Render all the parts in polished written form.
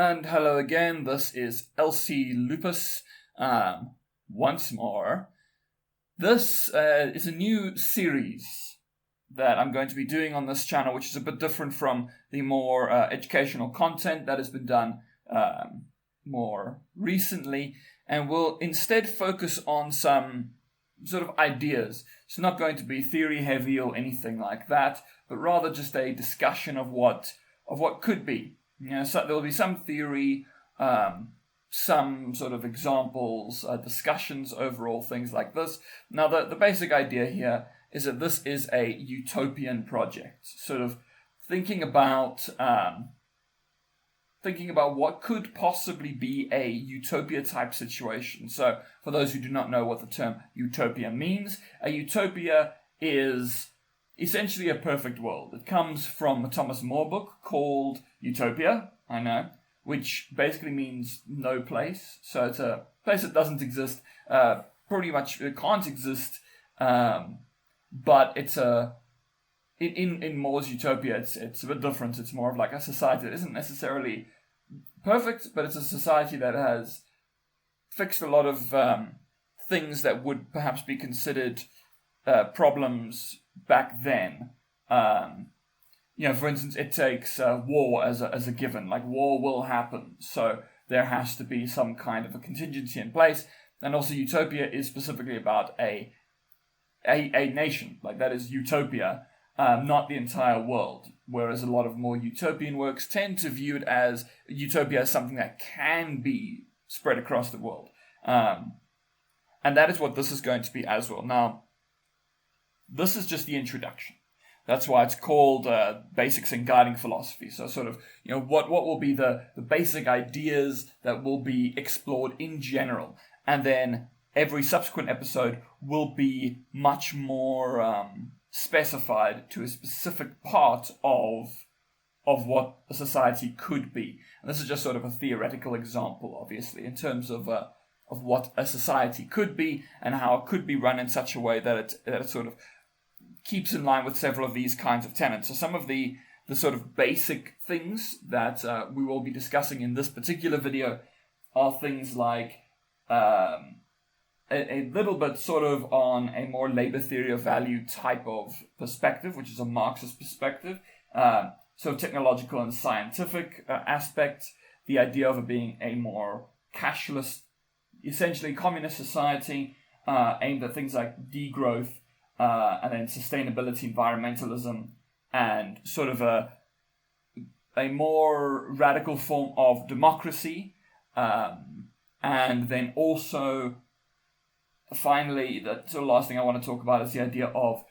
And hello again, this is LC Lupus once more. This is a new series that I'm going to be doing on this channel, which is a bit different from the more educational content that has been done more recently, and will instead focus on some sort of ideas. It's not going to be theory heavy or anything like that, but rather just a discussion of what could be. So there will be some theory, some sort of examples, discussions, overall things like this. Now, the basic idea here is that this is a utopian project, sort of thinking about what could possibly be a utopia type situation. So, for those who do not know what the term utopia means, a utopia is essentially a perfect world. It comes from a Thomas More book called Utopia, I know, which basically means no place. So it's a place that doesn't exist, pretty much it can't exist, but it's in More's Utopia, it's a bit different. It's more of like a society that isn't necessarily perfect, but it's a society that has fixed a lot of things that would perhaps be considered problems back then. For instance, it takes war as a given. Like, war will happen, so there has to be some kind of a contingency in place. And also, utopia is specifically about a nation. Like, that is utopia, not the entire world. Whereas a lot of more utopian works tend to view it as utopia as something that can be spread across the world. And that is what this is going to be as well. Now, this is just the introduction. That's why it's called Basics in Guiding Philosophy. So sort of, what will be the basic ideas that will be explored in general. And then every subsequent episode will be much more specified to a specific part of what a society could be. And this is just sort of a theoretical example, obviously, in terms of what a society could be and how it could be run in such a way that it sort of keeps in line with several of these kinds of tenets. So some of the sort of basic things that we will be discussing in this particular video are things like a little bit sort of on a more labor theory of value type of perspective, which is a Marxist perspective. So technological and scientific aspects, the idea of it being a more cashless, essentially communist society aimed at things like degrowth, and then sustainability, environmentalism, and sort of a more radical form of democracy. And then also, finally, the sort of last thing I want to talk about is the idea of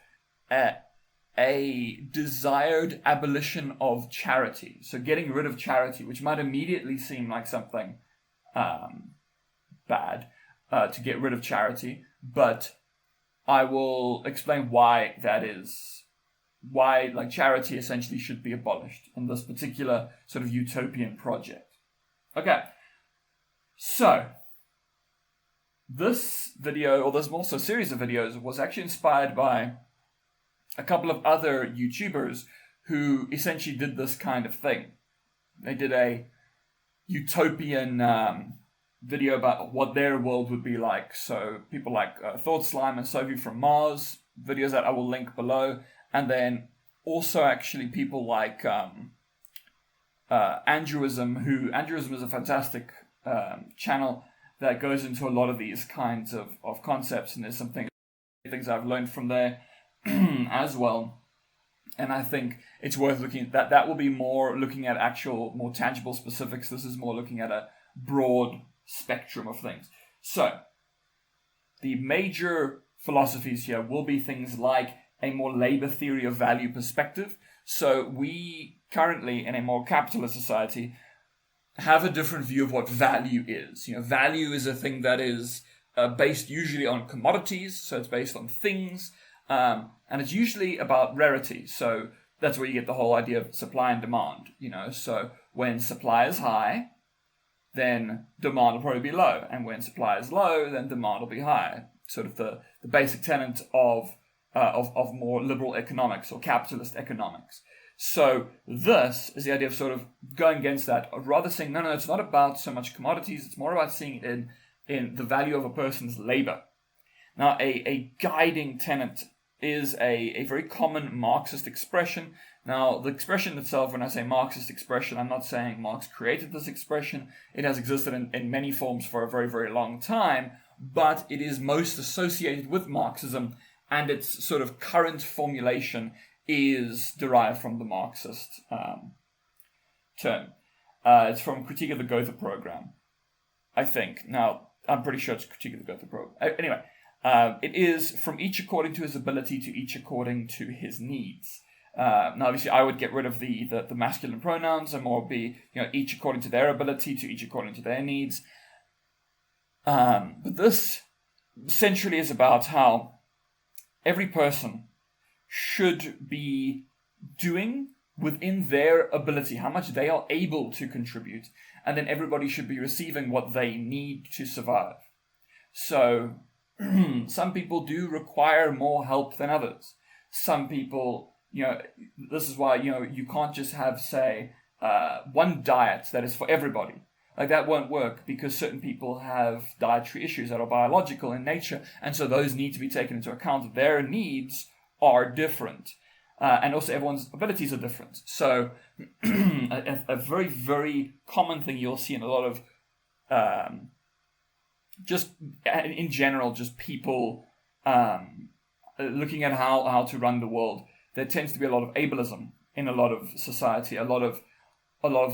a desired abolition of charity. So getting rid of charity, which might immediately seem like something bad, to get rid of charity, but I will explain why that is, why charity essentially should be abolished in this particular sort of utopian project. Okay, so this video, or there's also a series of videos, was actually inspired by a couple of other YouTubers who essentially did this kind of thing. They did a utopian video about what their world would be like. So people like Thought Slime and Sophie from Mars, videos that I will link below. And then also actually people like Andrewism, Andrewism is a fantastic channel that goes into a lot of these kinds of concepts. And there's some things I've learned from there as well. And I think it's worth looking at that. That will be more looking at actual, more tangible specifics. This is more looking at a broad spectrum of things. So, the major philosophies here will be things like a more labor theory of value perspective. So, we currently, in a more capitalist society, have a different view of what value is. Value is a thing that is based usually on commodities, so it's based on things, and it's usually about rarity. So, that's where you get the whole idea of supply and demand. So when supply is high, then demand will probably be low. And when supply is low, then demand will be high. Sort of the basic tenet of more liberal economics or capitalist economics. So this is the idea of sort of going against that, of rather saying, no, it's not about so much commodities, it's more about seeing it in the value of a person's labor. Now, a guiding tenet is a very common Marxist expression. Now, the expression itself, when I say Marxist expression, I'm not saying Marx created this expression. It has existed in many forms for a very, very long time, but it is most associated with Marxism, and its sort of current formulation is derived from the Marxist term. It's from Critique of the Gotha Program, I think. Now, I'm pretty sure it's Critique of the Gotha Program. Anyway, it is from each according to his ability to each according to his needs. Now, obviously, I would get rid of the masculine pronouns and more be, each according to their ability to each according to their needs. But this centrally is about how every person should be doing within their ability, how much they are able to contribute, and then everybody should be receiving what they need to survive. So, some people do require more help than others. Some people, this is why, you can't just have, say, one diet that is for everybody. Like, that won't work because certain people have dietary issues that are biological in nature, and so those need to be taken into account. Their needs are different, and also everyone's abilities are different. So, a very, very common thing you'll see in a lot of, just in general, just people looking at how to run the world. There tends to be a lot of ableism in a lot of society, a lot of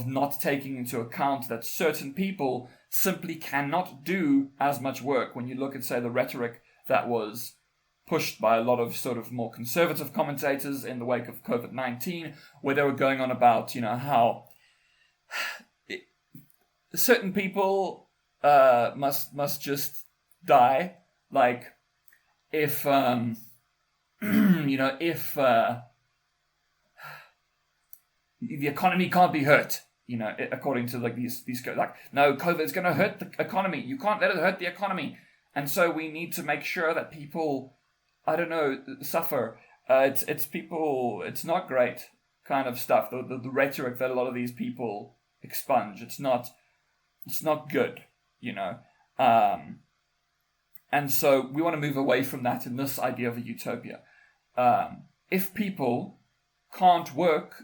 not taking into account that certain people simply cannot do as much work. When you look at, say, the rhetoric that was pushed by a lot of sort of more conservative commentators in the wake of COVID-19, where they were going on about, how certain people must just die. Like, if the economy can't be hurt, according to like these like, no, COVID is going to hurt the economy. You can't let it hurt the economy, and so we need to make sure that people, suffer. It's people. It's not great kind of stuff. The rhetoric that a lot of these people expunge. It's not good, And so we want to move away from that in this idea of a utopia. If people can't work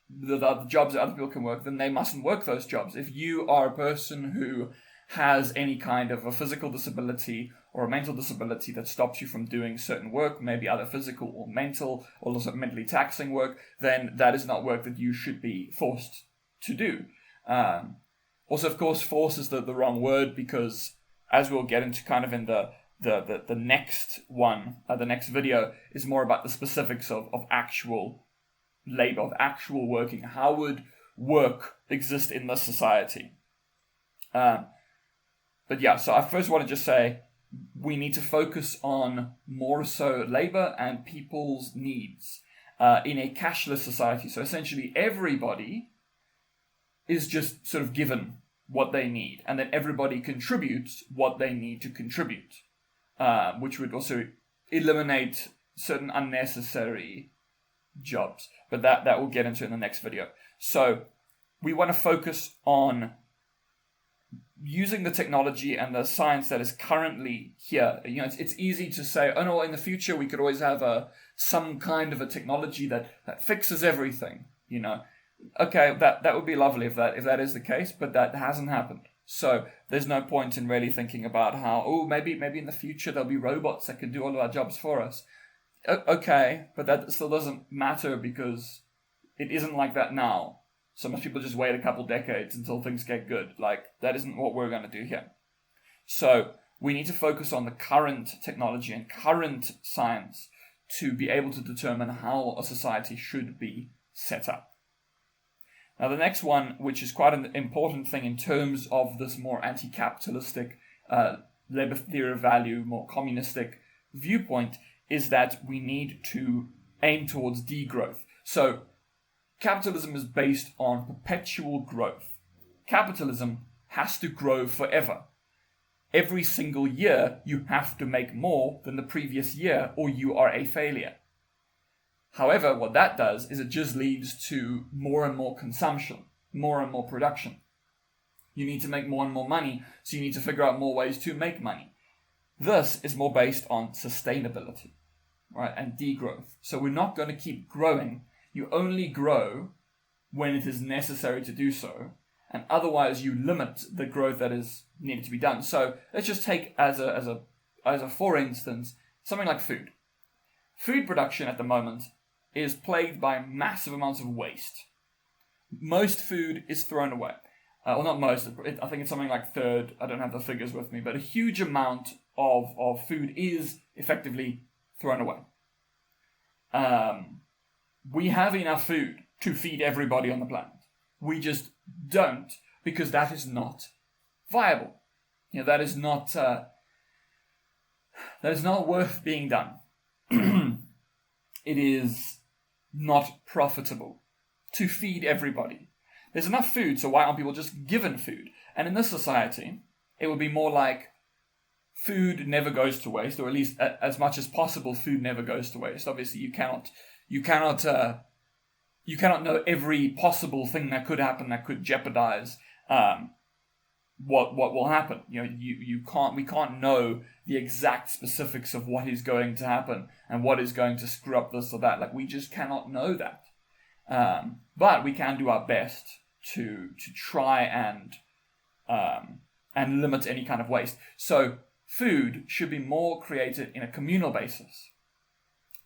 the jobs that other people can work, then they mustn't work those jobs. If you are a person who has any kind of a physical disability or a mental disability that stops you from doing certain work, maybe either physical or mental, or also mentally taxing work, then that is not work that you should be forced to do. Also, of course, force is the wrong word, because as we'll get into kind of in the next one, the next video, is more about the specifics of actual labor, of actual working. How would work exist in this society? But yeah, so I first want to just say we need to focus on more so labor and people's needs in a cashless society. So essentially everybody is just sort of given what they need, and then everybody contributes what they need to contribute, which would also eliminate certain unnecessary jobs. But that we'll get into in the next video. So we want to focus on using the technology and the science that is currently here. It's easy to say, oh no, in the future we could always have some kind of a technology that fixes everything. Okay, that would be lovely if that is the case, but that hasn't happened. So there's no point in really thinking about how, maybe in the future there'll be robots that can do all of our jobs for us. Okay, but that still doesn't matter because it isn't like that now. So most people just wait a couple decades until things get good. Like, that isn't what we're going to do here. So we need to focus on the current technology and current science to be able to determine how a society should be set up. Now, the next one, which is quite an important thing in terms of this more anti-capitalistic, labor theory of value, more communistic viewpoint, is that we need to aim towards degrowth. So, capitalism is based on perpetual growth. Capitalism has to grow forever. Every single year, you have to make more than the previous year, or you are a failure. However, what that does is it just leads to more and more consumption, more and more production. You need to make more and more money, so you need to figure out more ways to make money. This is more based on sustainability, right, and degrowth. So we're not going to keep growing. You only grow when it is necessary to do so, and otherwise you limit the growth that is needed to be done. So let's just take as a for instance something like food. Food production at the moment is plagued by massive amounts of waste. Most food is thrown away. Well, not most. I think it's something like third. I don't have the figures with me, but a huge amount of food is effectively thrown away. We have enough food to feed everybody on the planet. We just don't, because that is not viable. That is not worth being done. It is not profitable to feed everybody. There's enough food, so why aren't people just given food? And in this society, it would be more like food never goes to waste, or at least as much as possible, food never goes to waste. Obviously, you cannot know every possible thing that could happen that could jeopardize what will happen. We can't know the exact specifics of what is going to happen and what is going to screw up this or that. Like, we just cannot know that. But we can do our best to try and limit any kind of waste. So food should be more created in a communal basis,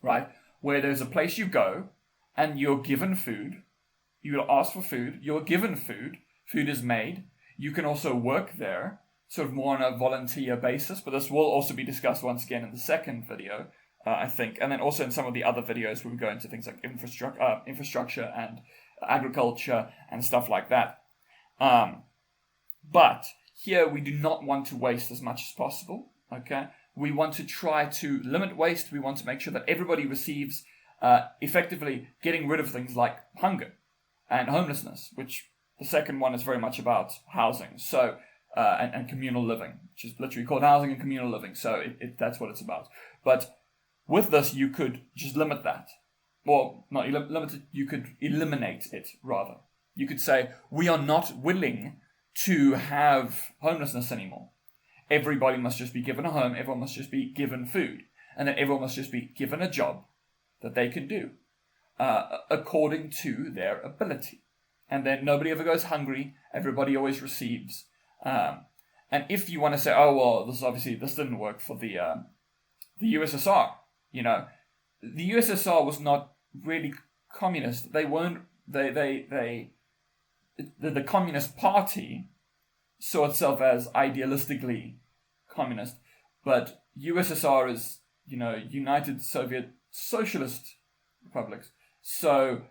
right? Where there's a place you go and you're given food. You will ask for food. You're given food. Food is made. You can also work there, sort of more on a volunteer basis. But this will also be discussed once again in the second video, I think. And then also in some of the other videos, we will go into things like infrastructure and agriculture and stuff like that. But here we do not want to waste as much as possible. Okay, we want to try to limit waste. We want to make sure that everybody receives, effectively getting rid of things like hunger and homelessness, which the second one is very much about housing. So and communal living, which is literally called housing and communal living. So that's what it's about. But with this, you could just limit that. Well, not limit it, you could eliminate it, rather. You could say, we are not willing to have homelessness anymore. Everybody must just be given a home, everyone must just be given food, and then everyone must just be given a job that they can do according to their ability. And then nobody ever goes hungry, everybody always receives. And if you want to say, oh, well, this didn't work for the USSR, the USSR was not really communist. They weren't. The Communist Party saw itself as idealistically communist, but USSR is, United Soviet Socialist Republics. So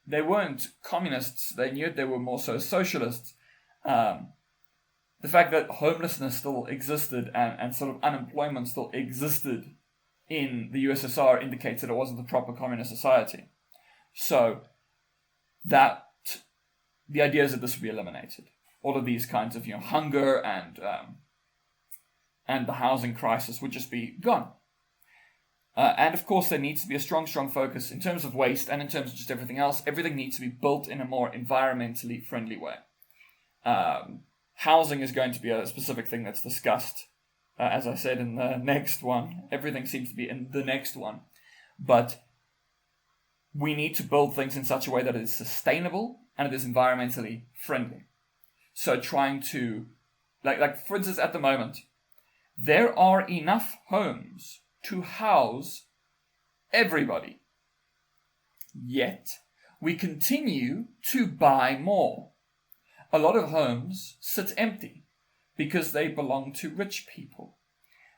they weren't communists. They knew they were more so socialists. The fact that homelessness still existed and sort of unemployment still existed in the USSR indicates that it wasn't a proper communist society. So that the idea is that this would be eliminated. All of these kinds of hunger and the housing crisis would just be gone. And of course, there needs to be a strong focus in terms of waste and in terms of just everything else. Everything needs to be built in a more environmentally friendly way. Housing is going to be a specific thing that's discussed, as I said, in the next one. Everything seems to be in the next one. But we need to build things in such a way that it is sustainable and it is environmentally friendly. So trying to, like for instance, at the moment, there are enough homes to house everybody. Yet, we continue to buy more. A lot of homes sit empty because they belong to rich people.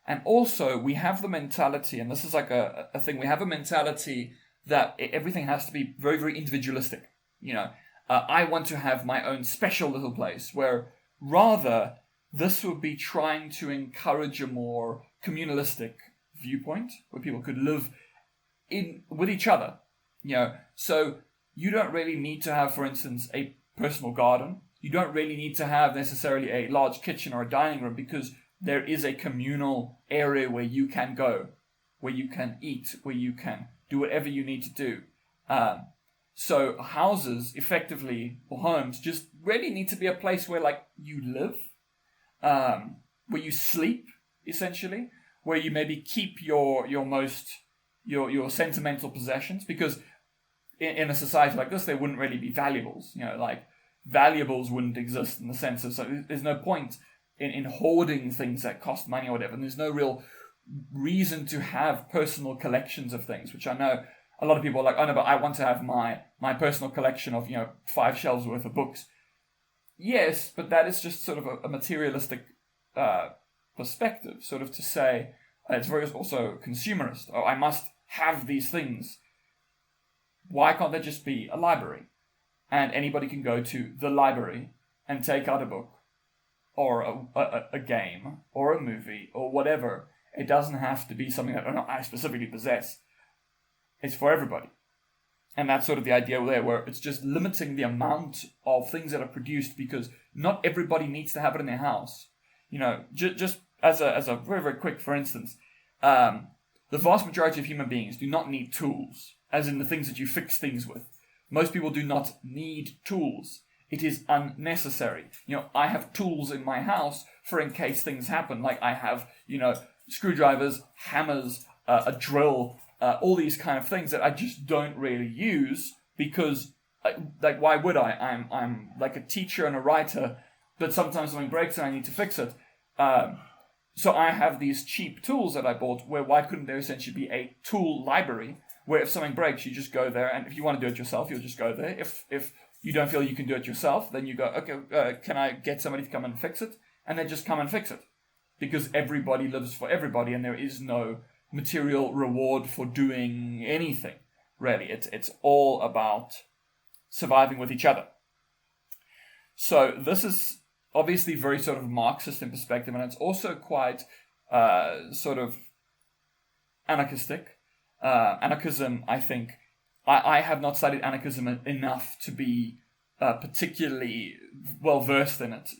And also, we have the mentality, and this is like a thing, we have a mentality that everything has to be very, very individualistic. I want to have my own special little place, where rather this would be trying to encourage a more communalistic viewpoint, where people could live with each other. So you don't really need to have, for instance, a personal garden. You don't really need to have necessarily a large kitchen or a dining room, because there is a communal area where you can go, where you can eat, where you can do whatever you need to do. So houses, effectively, or homes, just really need to be a place where, like, you live, where you sleep, essentially, where you maybe keep your sentimental possessions, because in a society like this, there wouldn't really be valuables. Like, valuables wouldn't exist in the sense of, so there's no point in hoarding things that cost money or whatever, and there's no real reason to have personal collections of things, which I know a lot of people are like, oh no, but I want to have my personal collection of 5 shelves worth of books. Yes, but that is just sort of a materialistic perspective, sort of to say, it's very also consumerist. Oh, I must have these things. Why can't there just be a library? And anybody can go to the library and take out a book, or a game, or a movie, or whatever. It doesn't have to be something that I specifically possess. It's for everybody. And that's sort of the idea there, where it's just limiting the amount of things that are produced, because not everybody needs to have it in their house. Just as a very, very quick, for instance, the vast majority of human beings do not need tools, as in the things that you fix things with. Most people do not need tools. It is unnecessary. I have tools in my house for in case things happen. Like, I have, screwdrivers, hammers, a drill, all these kind of things that I just don't really use, because, like, why would I? I'm like a teacher and a writer, but sometimes something breaks and I need to fix it. So I have these cheap tools that I bought, where why couldn't there essentially be a tool library, where if something breaks, you just go there, and if you want to do it yourself, you'll just go there. If you don't feel you can do it yourself, then you go, okay, can I get somebody to come and fix it? And they just come and fix it. Because everybody lives for everybody, and there is no material reward for doing anything, really. It's all about surviving with each other. So this is obviously very sort of Marxist in perspective, and it's also quite sort of anarchistic. Anarchism, I think, I have not studied anarchism enough to be particularly well versed in it.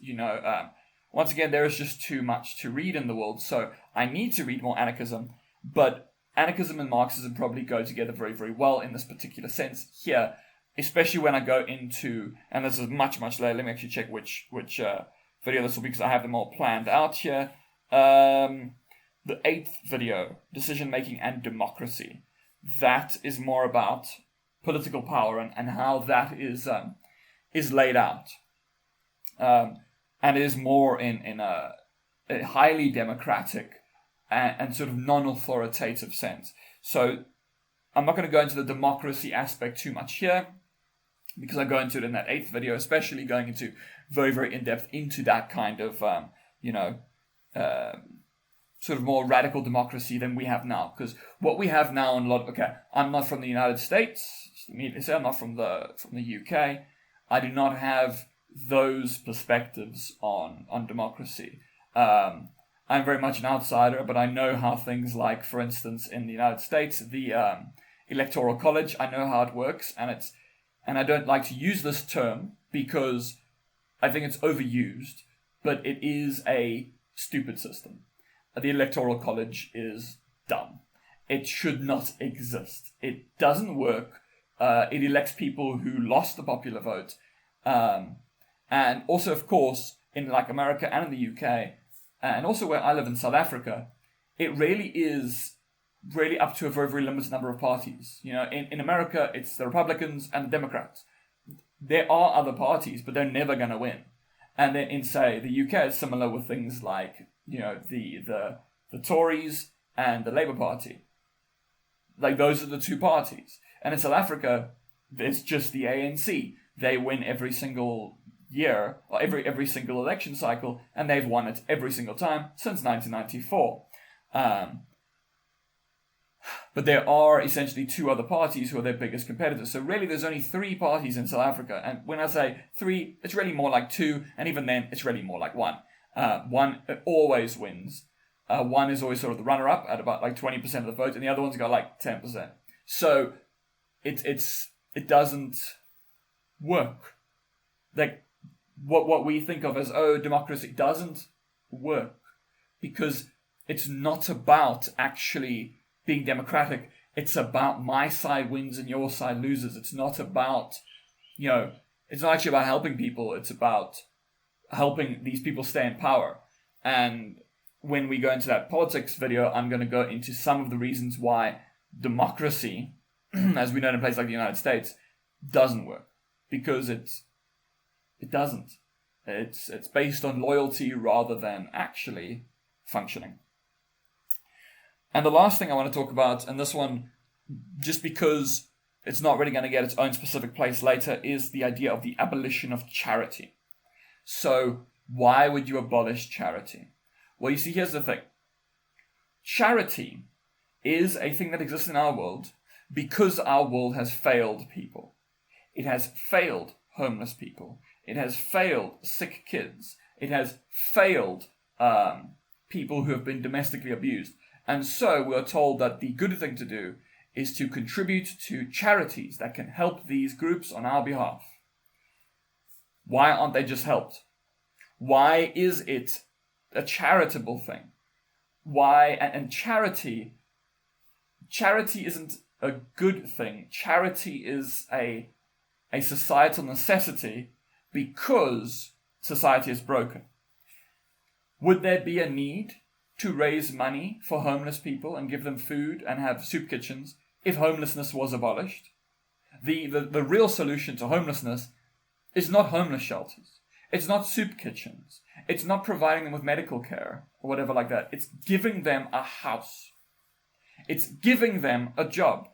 Once again, there is just too much to read in the world, so I need to read more anarchism. But anarchism and Marxism probably go together very, very well in this particular sense here, especially when I go into, and this is much, much later. Let me actually check which video this will be, because I have them all planned out here. The 8th video, Decision Making and Democracy. That is more about political power and how that is laid out. And it is more in a highly democratic and sort of non-authoritative sense. So I'm not going to go into the democracy aspect too much here, because I go into it in that 8th video, especially going into very, very in-depth into that kind of, sort of more radical democracy than we have now. Because what we have now in a lot of, I'm not from the United States, immediately say I'm not from the UK. I do not have those perspectives on democracy. I'm very much an outsider, but I know how things like, for instance, in the United States, the Electoral College, I know how it works, and I don't like to use this term because I think it's overused, but it is a stupid system. The Electoral College is dumb. It should not exist. It doesn't work. It elects people who lost the popular vote. And also, of course, in like America and in the UK, and also where I live in South Africa, it really is really up to a very, very limited number of parties. In America, it's the Republicans and the Democrats. There are other parties, but they're never going to win. And then in, say, the UK, it's similar with things like, the Tories and the Labour Party. Like, those are the two parties. And in South Africa, it's just the ANC. They win every single year, or every single election cycle, and they've won it every single time since 1994. But there are essentially two other parties who are their biggest competitors. So really there's only 3 parties in South Africa. And when I say 3, it's really more like 2, and even then it's really more like 1. One always wins. One is always sort of the runner-up at about like 20% of the vote, and the other one's got like 10%. So it doesn't work. Like what we think of as democracy doesn't work, because it's not about actually being democratic. it's about my side wins and your side loses. It's not about, it's not actually about helping people. It's about helping these people stay in power. And when we go into that politics video, I'm going to go into some of the reasons why democracy, as we know in a place like the United States, doesn't work. Because it doesn't. It's based on loyalty rather than actually functioning. And the last thing I want to talk about, and this one, just because it's not really going to get its own specific place later, is the idea of the abolition of charity. So, why would you abolish charity? Well, you see, here's the thing. Charity is a thing that exists in our world because our world has failed people. It has failed homeless people. It has failed sick kids. It has failed people who have been domestically abused. And so we're told that the good thing to do is to contribute to charities that can help these groups on our behalf. Why aren't they just helped? Why is it a charitable thing? Why? And charity isn't a good thing. Charity is a societal necessity because society is broken. Would there be a need to raise money for homeless people and give them food and have soup kitchens if homelessness was abolished? The real solution to homelessness is not homeless shelters. It's not soup kitchens. It's not providing them with medical care or whatever like that. It's giving them a house. It's giving them a job.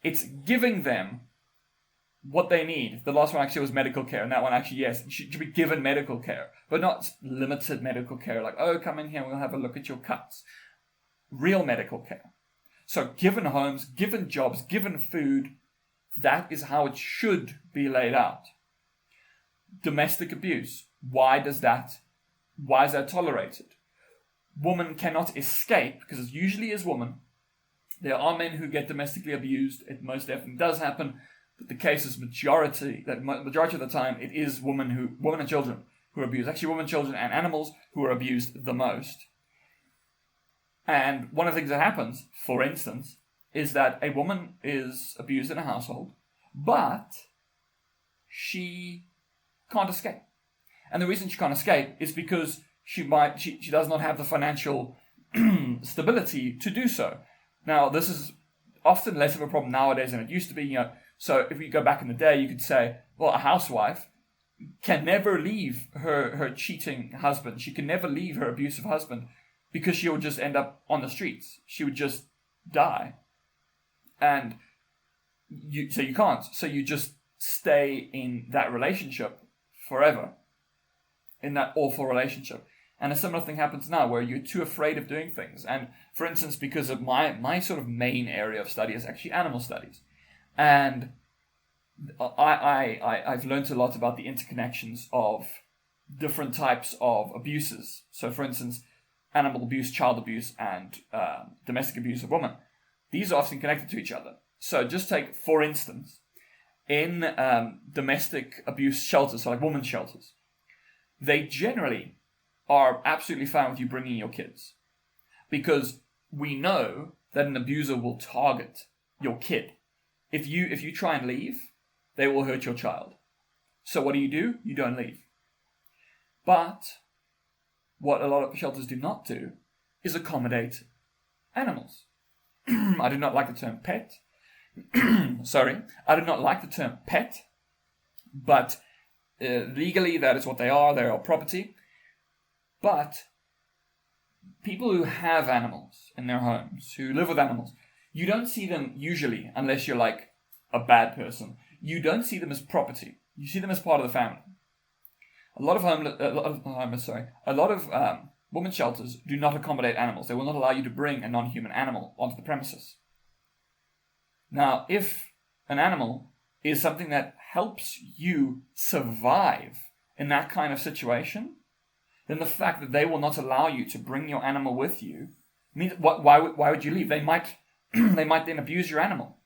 It's giving them what they need. The last one actually was medical care, and that one actually, yes, should be given medical care, but not limited medical care, like, oh, come in here and we'll have a look at your cuts. Real medical care. So given homes, given jobs, given food, that is how it should be laid out. Domestic abuse. Why is that tolerated? Woman cannot escape, because it usually is woman. There are men who get domestically abused. It most definitely does happen. But the case is majority of the time, it is women and children who are abused. Actually, women, children, and animals who are abused the most. And one of the things that happens, for instance, is that a woman is abused in a household, but she can't escape. And the reason she can't escape is because she does not have the financial stability to do so. Now, this is often less of a problem nowadays than it used to be. So if we go back in the day, you could say, well, a housewife can never leave her cheating husband. She can never leave her abusive husband because she would just end up on the streets. She would just die. And you can't. So you just stay in that relationship forever, in that awful relationship. And a similar thing happens now where you're too afraid of doing things. And for instance, because of my sort of main area of study is actually animal studies. And I've learned a lot about the interconnections of different types of abuses. So for instance, animal abuse, child abuse, and domestic abuse of women. These are often connected to each other. So just take, for instance, in domestic abuse shelters, so like women's shelters, they generally are absolutely fine with you bringing your kids. Because we know that an abuser will target your kid. If you try and leave, they will hurt your child. So what do? You don't leave. But what a lot of shelters do not do is accommodate animals. I do not like the term pet. Sorry. I do not like the term pet. But legally, that is what they are. They are property. But people who have animals in their homes, who live with animals, you don't see them usually, unless you're like a bad person, you don't see them as property. You see them as part of the family. A lot of women's shelters do not accommodate animals. They will not allow you to bring a non-human animal onto the premises. Now, if an animal is something that helps you survive in that kind of situation, then the fact that they will not allow you to bring your animal with you means why would you leave? They might then abuse your animal.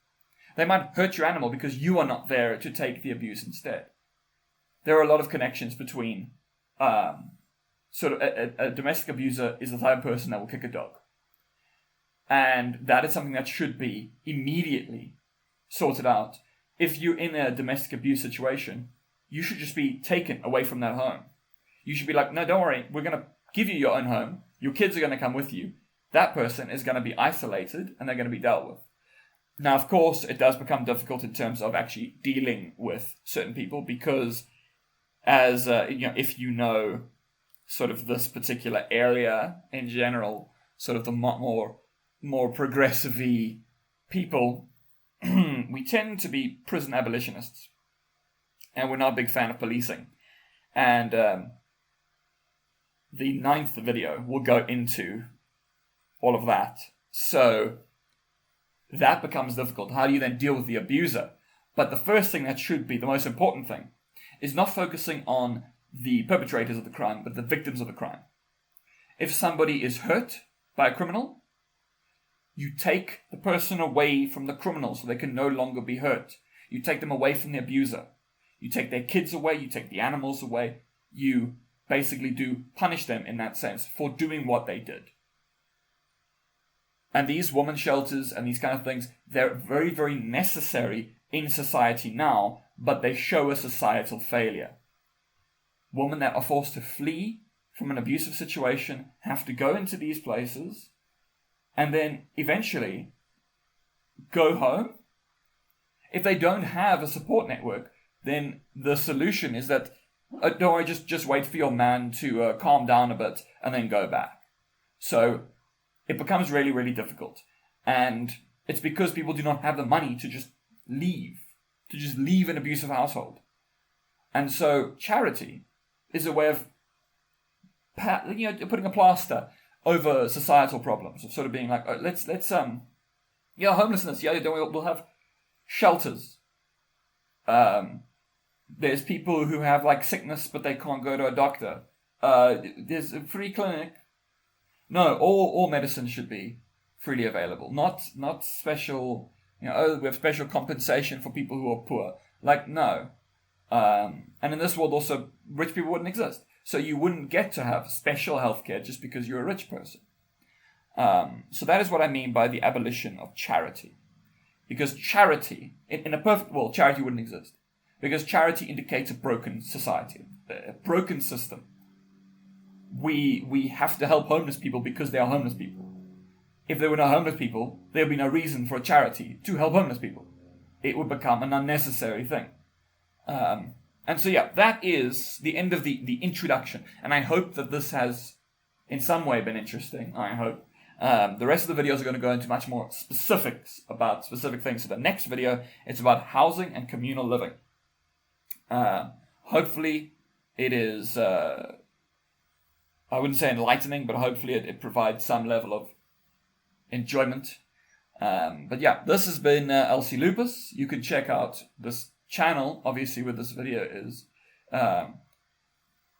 They might hurt your animal because you are not there to take the abuse instead. There are a lot of connections between a domestic abuser is the type of person that will kick a dog. And that is something that should be immediately sorted out. If you're in a domestic abuse situation, you should just be taken away from that home. You should be like, no, don't worry, we're going to give you your own home. Your kids are going to come with you. That person is going to be isolated and they're going to be dealt with. Now, of course, it does become difficult in terms of actually dealing with certain people because as, if you know sort of this particular area in general, sort of the more progressive-y people, we tend to be prison abolitionists. And we're not a big fan of policing. And the 9th video will go into all of that. So that becomes difficult. How do you then deal with the abuser? But the first thing that should be the most important thing is not focusing on the perpetrators of the crime, but the victims of the crime. If somebody is hurt by a criminal, you take the person away from the criminal so they can no longer be hurt. You take them away from the abuser. You take their kids away, you take the animals away. You basically do punish them in that sense for doing what they did. And these women's shelters and these kind of things, they're very, very necessary in society now, but they show a societal failure. Women that are forced to flee from an abusive situation have to go into these places and then eventually go home. If they don't have a support network, then the solution is that, don't worry, just wait for your man to calm down a bit and then go back. So it becomes really, really difficult. And it's because people do not have the money to just leave an abusive household. And so charity is a way of putting a plaster over societal problems, of sort of being like, homelessness, we'll have shelters. There's people who have like sickness but they can't go to a doctor. There's a free clinic. No, all medicine should be freely available. Not special, we have special compensation for people who are poor. Like, no. And in this world also, rich people wouldn't exist. So you wouldn't get to have special healthcare just because you're a rich person. So that is what I mean by the abolition of charity. Because charity, in a perfect world, charity wouldn't exist. Because charity indicates a broken society, a broken system. We have to help homeless people because they are homeless people. If there were no homeless people, there would be no reason for a charity to help homeless people. It would become an unnecessary thing. And so, that is the end of the introduction. And I hope that this has, in some way, been interesting. I hope. The rest of the videos are going to go into much more specifics about specific things. So the next video, it's about housing and communal living. Hopefully, it is, I wouldn't say enlightening, but hopefully it provides some level of enjoyment. But this has been LC Lupus. You can check out this channel, obviously, where this video is.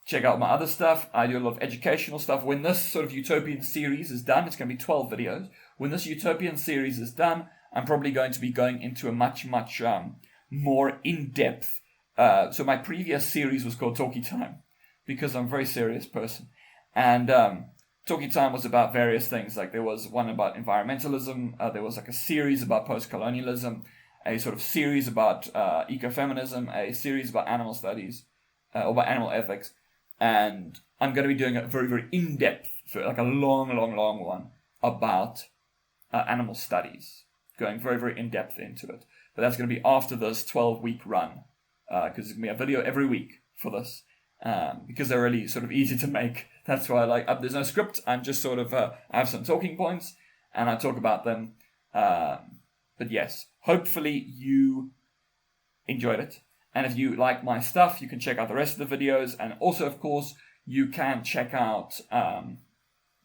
Check out my other stuff. I do a lot of educational stuff. When this sort of Utopian series is done, it's going to be 12 videos. When this Utopian series is done, I'm probably going to be going into a much, much more in-depth. So my previous series was called Talkie Time, because I'm a very serious person. And Talkie Time was about various things. Like there was one about environmentalism. There was like a series about post-colonialism. A sort of series about ecofeminism, a series about animal studies, or about animal ethics. And I'm going to be doing a very, very in-depth, like a long, long, long one about animal studies. Going very, very in-depth into it. But that's going to be after this 12-week run. Because there's going to be a video every week for this. Because they're really sort of easy to make. That's why there's no script. I'm just sort of, I have some talking points. And I talk about them. But yes, hopefully you enjoyed it. And if you like my stuff, you can check out the rest of the videos. And also, of course, you can check out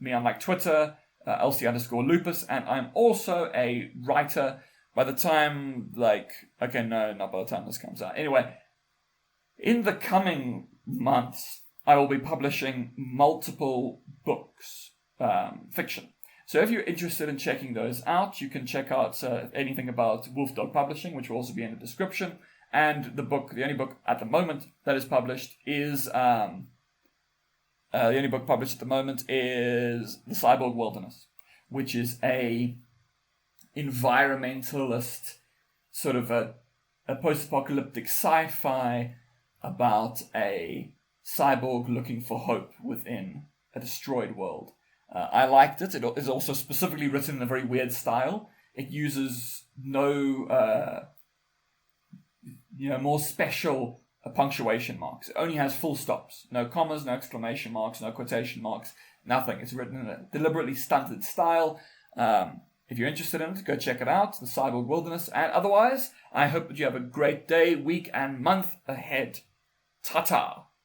me on Twitter, LC_Lupus. And I'm also a writer. By the time, not by the time this comes out. Anyway, in the coming months, I will be publishing multiple books, fiction. So if you're interested in checking those out, you can check out anything about Wolf Dog Publishing, which will also be in the description. And the only book at the moment that is published is The Cyborg Wilderness. which is a environmentalist sort of a post-apocalyptic sci-fi about a cyborg looking for hope within a destroyed world. I liked it. It is also specifically written in a very weird style. It uses no, more special punctuation marks. It only has full stops. No commas, no exclamation marks, no quotation marks, nothing. It's written in a deliberately stunted style. If you're interested in it, go check it out, The Cyborg Wilderness. And otherwise, I hope that you have a great day, week, and month ahead. Ta-ta!